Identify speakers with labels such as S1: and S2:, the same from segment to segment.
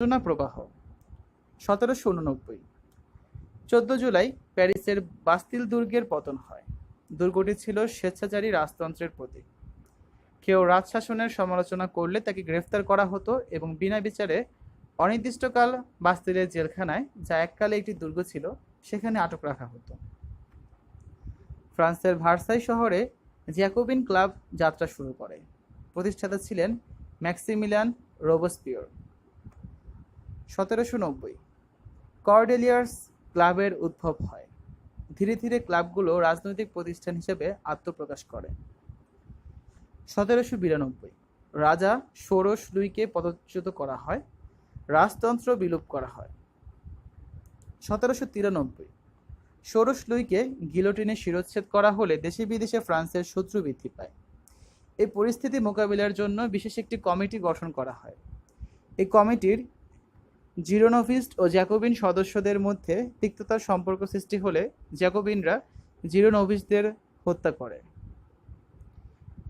S1: সূচনা প্রবাহ 1789। 14 জুলাই প্যারিসের বাস্তিল দুর্গের পতন হয়। দুর্গটি ছিল স্বেচ্ছাচারী রাজতন্ত্রের প্রতীক। কেউ রাজশাসনের সমালোচনা করলে তাকে গ্রেফতার করা হতো এবং বিনা বিচারে অনির্দিষ্টকাল বাস্তিলের জেলখানায়, যা এককালে একটি দুর্গ ছিল, সেখানে আটক রাখা হতো। ফ্রান্সের ভার্সাই শহরে জ্যাকোবিন ক্লাব যাত্রা শুরু করে। প্রতিষ্ঠাতা ছিলেন ম্যাক্সিমিলিয়ান রোবস্পিয়র। 1790 কর্ডেলিয়ার্স ক্লাবের উদ্ভব হয়। ধীরে ধীরে ক্লাবগুলো রাজনৈতিক প্রতিষ্ঠান হিসেবে আত্মপ্রকাশ করে। 1792 রাজা ষোড়শ লুইকে পদচ্যুত করা হয়। রাজতন্ত্র বিলোপ করা হয়। 1793 ষোড়শ লুইকে গিলোটিনে শিরচ্ছেদ করা হলে দেশে বিদেশে ফ্রান্সের শত্রু বৃদ্ধি পায়। এই পরিস্থিতি মোকাবিলার জন্য বিশেষ একটি কমিটি গঠন করা হয়। এই কমিটির জিরোনভিস্ট ও জ্যাকোবিন সদস্যদের মধ্যে তিক্ততার সম্পর্ক সৃষ্টি হলে জ্যাকোবিনরা জিরোনভিস্টদের হত্যা করে।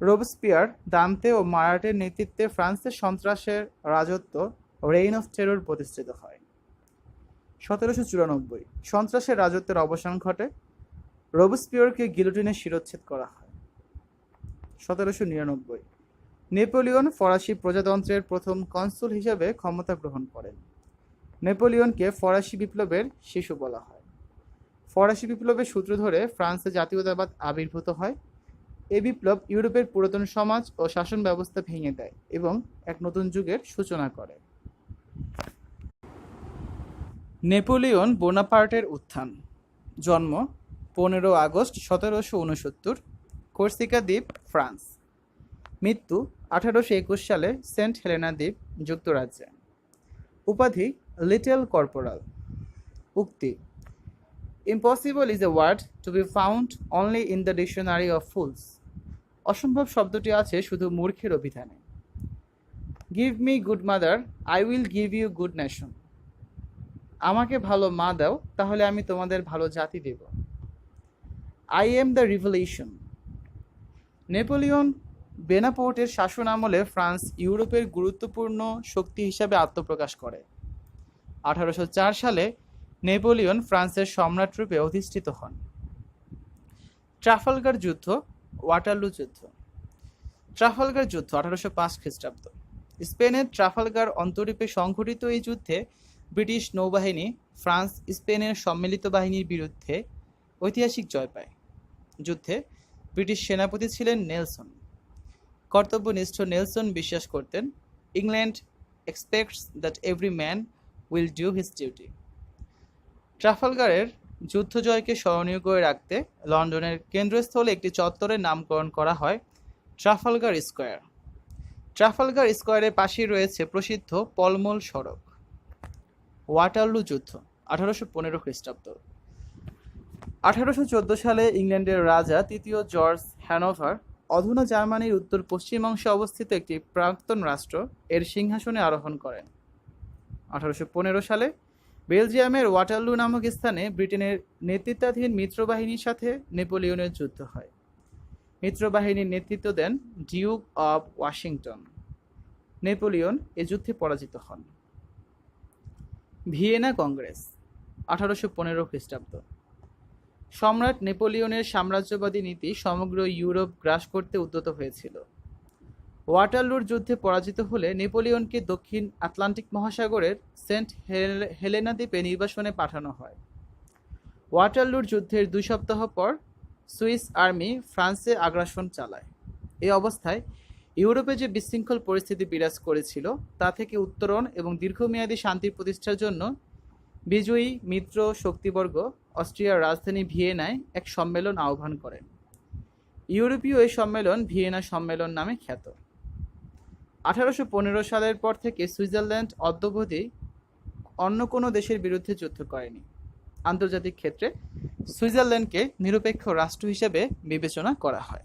S1: রোবস্পিয়ার, দান্তে ও মারাটের নেতৃত্বে ফ্রান্সের সন্ত্রাসের রাজত্ব রেইন অফ টেরর প্রতিষ্ঠিত হয়। 1794 সন্ত্রাসের রাজত্বের অবসান ঘটে। রোবস্পিয়ারকে গিলোটিনে শিরচ্ছেদ করা হয়। 1799 নেপোলিয়ন ফরাসি প্রজাতন্ত্রের প্রথম কনসুল হিসেবে ক্ষমতা গ্রহণ করেন। নেপোলিয়নকে ফরাসি বিপ্লবের শিশু বলা হয়। ফরাসি বিপ্লবের সূত্র ধরে ফ্রান্সে জাতীয়তাবাদ আবির্ভূত হয়। এই বিপ্লব ইউরোপের পুরাতন সমাজ ও শাসন ব্যবস্থা ভেঙে দেয় এবং এক নতুন যুগের সূচনা করে। নেপোলিয়ন বোনাপার্টের উত্থান। জন্ম 15 আগস্ট 1769, কর্সিকা দ্বীপ, ফ্রান্স। মৃত্যু 1821 সালে সেন্ট হেলেনা দ্বীপ, যুক্তরাজ্যে। উপাধি লিটল কর্পোরাল। উক্তি: Impossible is a word to be found only in the dictionary of fools. অসম্ভব শব্দটি আছে শুধু মূর্খের অভিধানে। Give me good mother, I will give you good nation. আমাকে ভালো মা দাও, তাহলে আমি তোমাদের ভালো জাতি দেব। I am the revolution. Napoleon বোনাপার্টের শাসন আমলে ফ্রান্স ইউরোপের গুরুত্বপূর্ণ শক্তি হিসাবে আত্মপ্রকাশ করে। 1804 সালে নেপোলিয়ন ফ্রান্সের সম্রাট রূপে অধিষ্ঠিত হন। ট্রাফালগার যুদ্ধ, ওয়াটারলু যুদ্ধ। ট্রাফালগার যুদ্ধ 1805 খ্রিস্টাব্দ। স্পেনের ট্রাফালগার অন্তরীপে সংঘটিত এই যুদ্ধে ব্রিটিশ নৌবাহিনী ফ্রান্স স্পেনের সম্মিলিত বাহিনীর বিরুদ্ধে ঐতিহাসিক জয় পায়। যুদ্ধে ব্রিটিশ সেনাপতি ছিলেন নেলসন। কর্তব্যনিষ্ঠ নেলসন বিশ্বাস করতেন, England expects that every man will do his duty. ট্রাফালগারের যুদ্ধ জয়কে স্মরণীয় করে রাখতে লন্ডনের কেন্দ্রস্থলে একটি চত্বরের নামকরণ করা হয় ট্রাফালগার স্কোয়ার। ট্রাফালগার স্কোয়ারের পাশেই রয়েছে প্রসিদ্ধ পলমল সড়ক। ওয়াটারলু যুদ্ধ 1815 খ্রিস্টাব্দ। 1814 সালে ইংল্যান্ডের রাজা তৃতীয় জর্জ হ্যানোভার, অধুনা জার্মানির উত্তর পশ্চিম অংশে অবস্থিত একটি প্রাক্তন রাষ্ট্র, এর সিংহাসনে আরোহণ করেন। 1815 সালে বেলজিয়ামের ওয়াটারলু নামক স্থানে ব্রিটেনের নেতৃত্বাধীন মিত্রবাহিনীর সাথে নেপোলিয়নের যুদ্ধ হয়। মিত্রবাহিনীর নেতৃত্ব দেন ডিউক অব ওয়াশিংটন। নেপোলিয়ন এ যুদ্ধে পরাজিত হন। ভিয়েনা কংগ্রেস 1815 খ্রিস্টাব্দ। সম্রাট নেপোলিয়নের সাম্রাজ্যবাদী নীতি সমগ্র ইউরোপ গ্রাস করতে উদ্যত হয়েছিল। ওয়াটারলুর যুদ্ধে পরাজিত হলে নেপোলিয়নকে দক্ষিণ আটলান্টিক মহাসাগরের সেন্ট হেলেনা দ্বীপে নির্বাসনে পাঠানো হয়। ওয়াটারলুর যুদ্ধের 2 সপ্তাহ পর সুইস আর্মি ফ্রান্সে আগ্রাসন চালায়। এই অবস্থায় ইউরোপে যে বিশৃঙ্খল পরিস্থিতি বিরাজ করেছিল তা থেকে উত্তরণ এবং দীর্ঘমেয়াদী শান্তি প্রতিষ্ঠার জন্য বিজয়ী মিত্র শক্তিবর্গ অস্ট্রিয়ার রাজধানী ভিয়েনায় এক সম্মেলন আহ্বান করেন। ইউরোপীয় এই সম্মেলন ভিয়েনা সম্মেলন নামে খ্যাত। 1815 সালের পর থেকে সুইজারল্যান্ড অদ্যাবধি অন্য কোনো দেশের বিরুদ্ধে যুদ্ধ করেনি। আন্তর্জাতিক ক্ষেত্রে সুইজারল্যান্ডকে নিরপেক্ষ রাষ্ট্র হিসেবে বিবেচনা করা হয়।